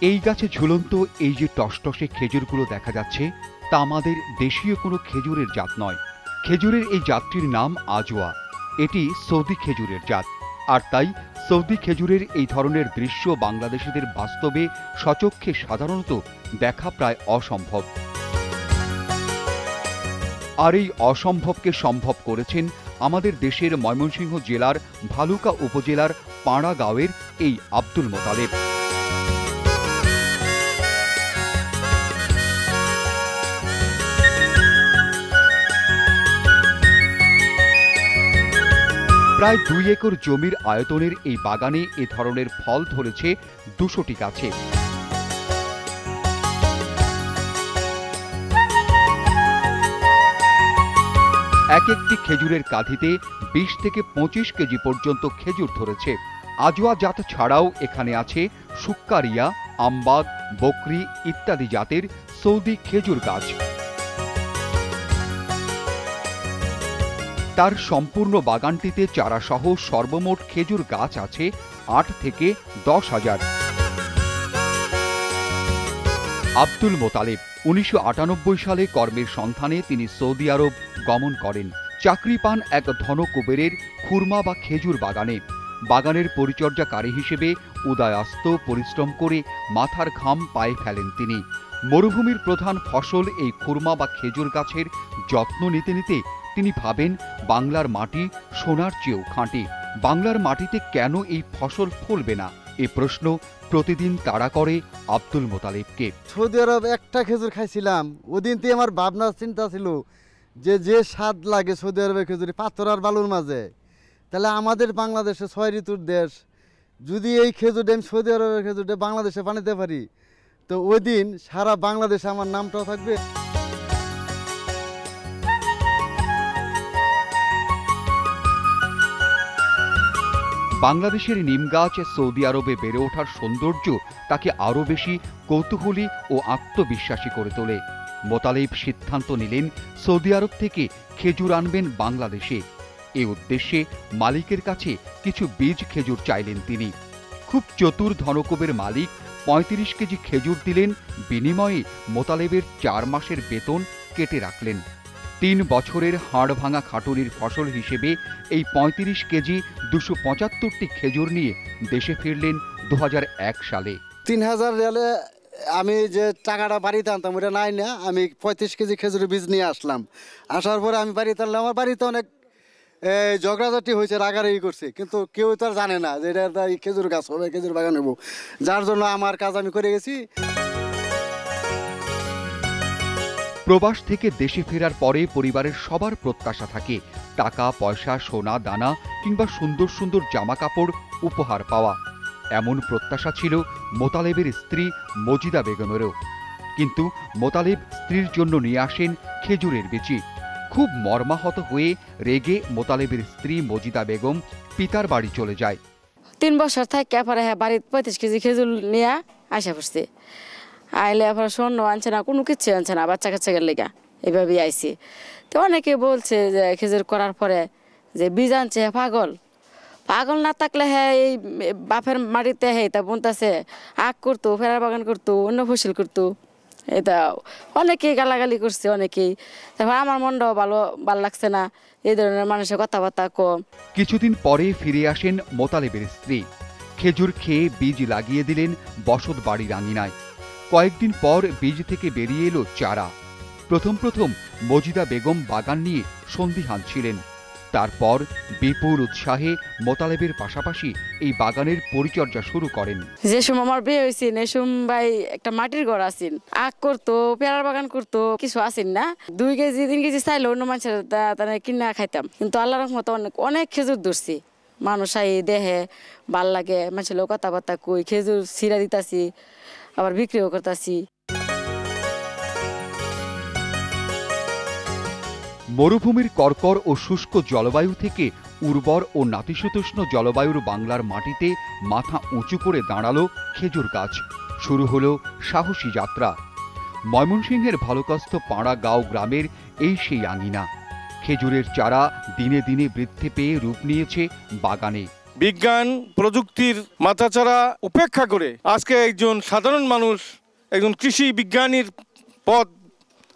এই গাছে ঝুলন্ত এই যে টসটসে খেজুরগুলো দেখা যাচ্ছে তা আমাদের দেশীয় কোনো খেজুরের জাত নয়। খেজুরের এই জাতটির নাম আজওয়া। এটি সৌদি খেজুরের জাত, আর তাই সৌদি খেজুরের এই ধরনের দৃশ্য বাংলাদেশিদের বাস্তবে সচক্ষে সাধারণত দেখা প্রায় অসম্ভব। আর এই অসম্ভবকে সম্ভব করেছেন আমাদের দেশের ময়মনসিংহ জেলার ভালুকা উপজেলার পাড়া গাঁওয়ের এই আব্দুল মোতালেব। প্রায় 2 একর জমির আয়তনের এই বাগানে এ ধরনের ফল ধরেছে 200টি গাছে। এক একটি খেজুরের কাঁধিতে 20 থেকে 25 কেজি পর্যন্ত খেজুর ধরেছে। আজওয়া জাত ছাড়াও এখানে আছে সুক্কারিয়া, আমবাগ, বকরি ইত্যাদি জাতের সৌদি খেজুর গাছ। তার সম্পূর্ণ বাগানটিতে চারাসহ সর্বমোট খেজুর গাছ আছে 8 থেকে 10,000। আব্দুল মোতালেব 1998 সালে কর্মের সন্ধানে তিনি সৌদি আরব গমন করেন। চাকরি পান এক ধনকুবেরের খুরমা বা খেজুর বাগানে। বাগানের পরিচর্যাকারী হিসেবে উদয়াস্ত পরিশ্রম করে মাথার ঘাম পায়ে ফেলেন তিনি। মরুভূমির প্রধান ফসল এই খুরমা বা খেজুর গাছের যত্ন নিতে নিতে তিনি ভাবেন বাংলার মাটি সোনার চেয়েও খাঁটি। বাংলার মাটিতে কেন এই ফসল ফলবে না, এ প্রশ্ন প্রতিদিন তাড়া করে আব্দুল মোতালেবকে। সৌদি আরব একটা খেজুর খাইছিলাম, ওদিন থেকে আমার ভাবনা চিন্তা ছিল যে স্বাদ লাগে সৌদি আরবের খেজুরি পাথর আর বালুর মাঝে, তাহলে আমাদের বাংলাদেশে 6 ঋতুর দেশ, যদি এই খেজুরটা আমি সৌদি আরবের খেজুরটা বাংলাদেশে বানাতে পারি তো ওই দিন সারা বাংলাদেশে আমার নামটাও থাকবে। বাংলাদেশের নিম গাছ সৌদি আরবে বেড়ে ওঠার সৌন্দর্য তাকে আরও বেশি কৌতূহলী ও আত্মবিশ্বাসী করে তোলে। মোতালেব সিদ্ধান্ত নিলেন সৌদি আরব থেকে খেজুর আনবেন বাংলাদেশে। এ উদ্দেশ্যে মালিকের কাছে কিছু বীজ খেজুর চাইলেন তিনি। খুব চতুর ধনকুবের মালিক 35 কেজি খেজুর দিলেন, বিনিময়ে মোতালেবের 4 মাসের বেতন কেটে রাখলেন। 3 বছরের হাড় ভাঙা খাটুনির ফসল হিসেবে এই 35 কেজি 275টি খেজুর নিয়ে দেশে ফিরলেন 2001 সালে। 3000 রিয়ালে আমি যে টাকাটা বাড়িতে আনতাম ওটা নাই না, আমি 35 কেজি খেজুরের বীজ নিয়ে আসলাম। আসার পরে আমি বাড়িতে আনলাম, আমার বাড়িতে অনেক ঝগড়াঝাটি হয়েছে, রাগারাগি করছে, কিন্তু কেউ তো আর জানে না যে এটা খেজুর গাছ হবে, খেজুর বাগান হবো, যার জন্য আমার কাজ আমি করে গেছি। প্রবাস থেকে দেশে ফেরার পরে পরিবারের সবার প্রত্যাশা থাকে টাকা পয়সা, সোনা দানা কিংবা সুন্দর সুন্দর জামা কাপড় উপহার পাওয়া। এমন প্রত্যাশা ছিল মোতালেবের স্ত্রী মজিদা বেগমেরও। কিন্তু মোতালেব স্ত্রীর জন্য নিয়ে আসেন খেজুরের বিচি। খুব মর্মাহত হয়ে রেগে মোতালেবের স্ত্রী মজিদা বেগম পিতার বাড়ি চলে যায়। 3 বছর থাকে পরে বাড়িতে 35 কেজি খেজুর নিয়ে আসা পড়ছে। আইলে আপনার স্বর্ণ আনছে না, কোনো কিছু আনছে না, বাচ্চা কাচ্চাকে লেগা এইভাবেই আইসি। তো অনেকে বলছে যে খেজুর করার পরে যে বীজ আনছে পাগল। পাগল না থাকলে হ্যাঁ এই বাপের মাটিতে হ্যাঁ তা বুনতেছে আখ করতো, ফেরার বাগান করতো, অন্য ফসল করতো, এটা অনেকেই গালাগালি করছে অনেকেই। তারপর আমার মনটাও ভালো লাগছে না, এই ধরনের মানুষের কথাবার্তা কম। কিছুদিন পরে ফিরে আসেন মোতালেবের স্ত্রী। খেজুর খেয়ে বীজ লাগিয়ে দিলেন বসত বাড়ির আঙিনায়। কয়েকদিন পর বীজ থেকে বেরিয়ে এলো চারা। প্রথম মজিদা বেগম বাগান নিয়ে সন্দিহান ছিলেন। তারপর বিপুল উৎসাহে মোতালেবের পাশাপাশি এই বাগানের পরিচর্যা শুরু করেন। যে সময় আমার বিয়ে হয়েছে এই সময় ভাই একটা মাটির ঘর আসেন, আখ করতো, পেয়ারার বাগান করতো, কিছু আসেন না। 2 কেজি 3 কেজি চাইলে অন্য মানুষের কিনা খাইতাম, কিন্তু আল্লাহর রহমতে অনেক খেজুর ধরছি। মানুষ আই দেহে ভাল লাগে, মানুষের লোক কথাবার্তা কই, খেজুর ছিঁড়া দিতাছি, আবার বিক্রিও করতেছি। মরুভূমির কর্কর ও শুষ্ক জলবায়ু থেকে উর্বর ও নাতিশীতোষ্ণ জলবায়ুর বাংলার মাটিতে মাথা উঁচু করে দাঁড়ালো খেজুর গাছ। শুরু হলো সাহসী যাত্রা। ময়মনসিংহের ভালুকাস্থ পাড়া গাঁও গ্রামের এই সেই আঙিনা। খেজুরের চারা দিনে দিনে বৃদ্ধি পেয়ে রূপ নিয়েছে বাগানে। বিজ্ঞান প্রযুক্তির মাথাচাড়া উপেক্ষা করে আজকে একজন সাধারণ মানুষ একজন কৃষি বিজ্ঞানীর পদ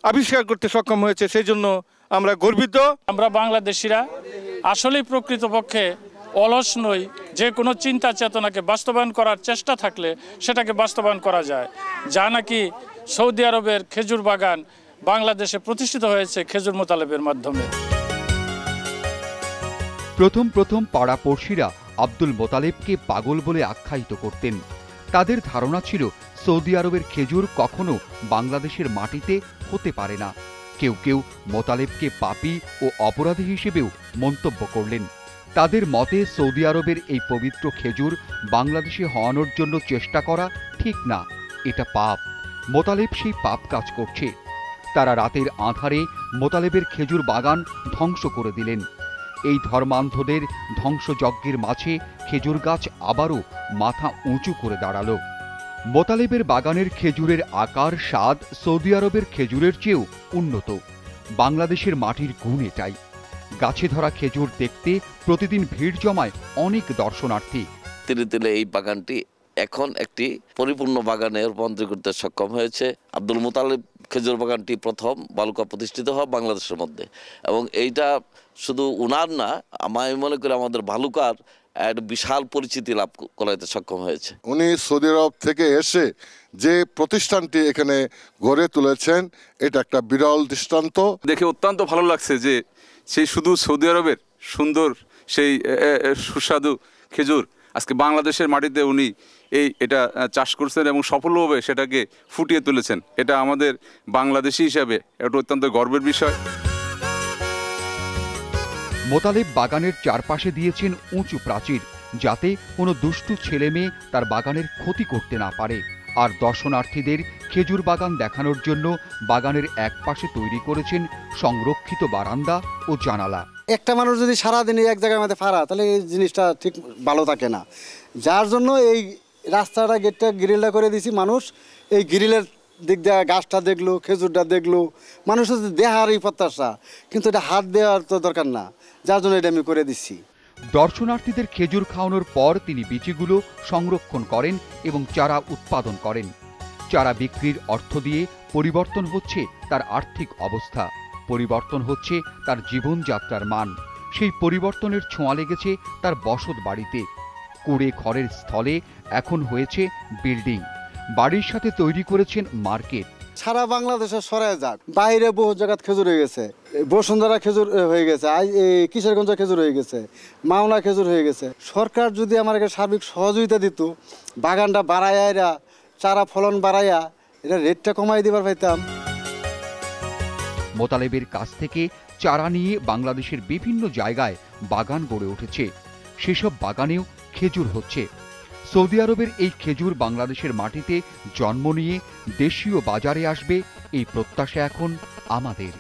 আবিষ্কার করতে সক্ষম হয়েছে, সেই জন্য আমরা গর্বিত। আমরা বাংলাদেশিরা আসলেই প্রকৃতপক্ষে অলস নই। যে কোনো চিন্তা চেতনাকে বাস্তবায়ন করার চেষ্টা থাকলে সেটাকে বাস্তবায়ন করা যায়, যা নাকি সৌদি আরবের খেজুর বাগান বাংলাদেশে প্রতিষ্ঠিত হয়েছে খেজুর মোতালেবের মাধ্যমে। প্রথম পাড়াপড়শিরা আব্দুল মোতালেবকে পাগল বলে আখ্যায়িত করতেন। তাদের ধারণা ছিল সৌদি আরবের খেজুর কখনো বাংলাদেশের মাটিতে হতে পারে না। কেউ কেউ মোতালেবকে পাপী ও অপরাধী হিসেবেও মন্তব্য করলেন। তাদের মতে সৌদি আরবের এই পবিত্র খেজুর বাংলাদেশে হওয়ানোর জন্য চেষ্টা করা ঠিক না, এটা পাপ। মোতালেব সেই পাপ কাজ করছে। তারা রাতের আঁধারে মোতালেবের খেজুর বাগান ধ্বংস করে দিলেন। এই ধর্মান্ধদের ধ্বংসযজ্ঞের মাঝে খেজুর গাছ আবারও মাথা উঁচু করে দাঁড়ালো। মোতালেবের বাগানের খেজুরের আকার স্বাদ সৌদি আরবের খেজুরের চেয়েও উন্নত। বাংলাদেশের মাটির গুণ এটাই। গাছে ধরা খেজুর দেখতে প্রতিদিন ভিড় জমায় অনেক দর্শনার্থী। তিলে তিলে এই বাগানটি এখন একটি পরিপূর্ণ বাগানে রূপান্তর করতে সক্ষম হয়েছে। আব্দুল মোতালেব খেজুর বাগানটি প্রথম বালুকা প্রতিষ্ঠিত হয় বাংলাদেশের মধ্যে, এবং এইটা শুধু উনার না, আমি মনে করি আমাদের বালুকার একটা বিশাল পরিচিতি লাভ করাইতে সক্ষম হয়েছে। উনি সৌদি আরব থেকে এসে যে প্রতিষ্ঠানটি এখানে গড়ে তুলেছেন, এটা একটা বিরল দৃষ্টান্ত। দেখে অত্যন্ত ভালো লাগছে যে সেই শুধু সৌদি আরবের সুন্দর সেই সুস্বাদু খেজুর আজকে বাংলাদেশের মাটিতে উনি এটা চাষ করছেন এবং সফলভাবে সেটাকে ফুটিয়ে তুলেছেন। এটা আমাদের বাংলাদেশি হিসাবে এটা অত্যন্ত গর্বের বিষয়। মোতালেব বাগানের চারপাশে দিয়েছেন উঁচু প্রাচীর, যাতে কোনো দুষ্টু ছেলে মেয়ে তার বাগানের ক্ষতি করতে না পারে। আর দর্শনার্থীদের খেজুর বাগান দেখানোর জন্য বাগানের এক পাশে তৈরি করেছেন সংরক্ষিত বারান্দা ও জানালা। একটা মানুষ যদি সারাদিন এক জায়গার মধ্যে ফাড়া, তাহলে এই জিনিসটা ঠিক ভালো থাকে না। যার জন্য এই রাস্তাটা গেটটা গ্রিলটা করে দিয়েছি। মানুষ এই গ্রিলের দিক দিয়ে গাছটা দেখলো, খেজুরটা দেখলো, মানুষ হচ্ছে দেহারই প্রত্যাশা, কিন্তু এটা হাত দেওয়ার তো দরকার না, যার জন্য এটা আমি করে দিচ্ছি। দর্শনার্থীদের খেজুর খাওয়ানোর পর তিনি বিচিগুলো সংরক্ষণ করেন এবং চারা উৎপাদন করেন। চারা বিক্রির অর্থ দিয়ে পরিবর্তন হচ্ছে তার আর্থিক অবস্থা, পরিবর্তন হচ্ছে তার জীবনযাত্রার মান। সেই পরিবর্তনের ছোঁয়া লেগেছে তার বসত বাড়িতে। কুড়ে ঘরের স্থলে এখন হয়েছে বিল্ডিং। বাড়ির সাথে তৈরি করেছেন মার্কেট। সারা বাংলাদেশে সরাই যাক, বাইরে বহু জায়গায় খেজুর হয়ে গেছে, বসুন্ধরা খেজুর হয়ে গেছে, কিশোরগঞ্জ খেজুর হয়ে গেছে, মাওনা খেজুর হয়ে গেছে। সরকার যদি আমাকে সার্বিক সহযোগিতা দিত, বাগানটা বাড়াইয়া, এরা চারা ফলন বাড়াইয়া, এটা রেটটা কমাই দিবার পাইতাম। মোতালেবের কাছ থেকে চারা নিয়ে বাংলাদেশের বিভিন্ন জায়গায় বাগান গড়ে উঠেছে। সেসব বাগানেও খেজুর হচ্ছে। সৌদি আরবের এই খেজুর বাংলাদেশের মাটিতে জন্ম নিয়ে দেশীয় বাজারে আসবে, এই প্রত্যাশা এখন আমাদের।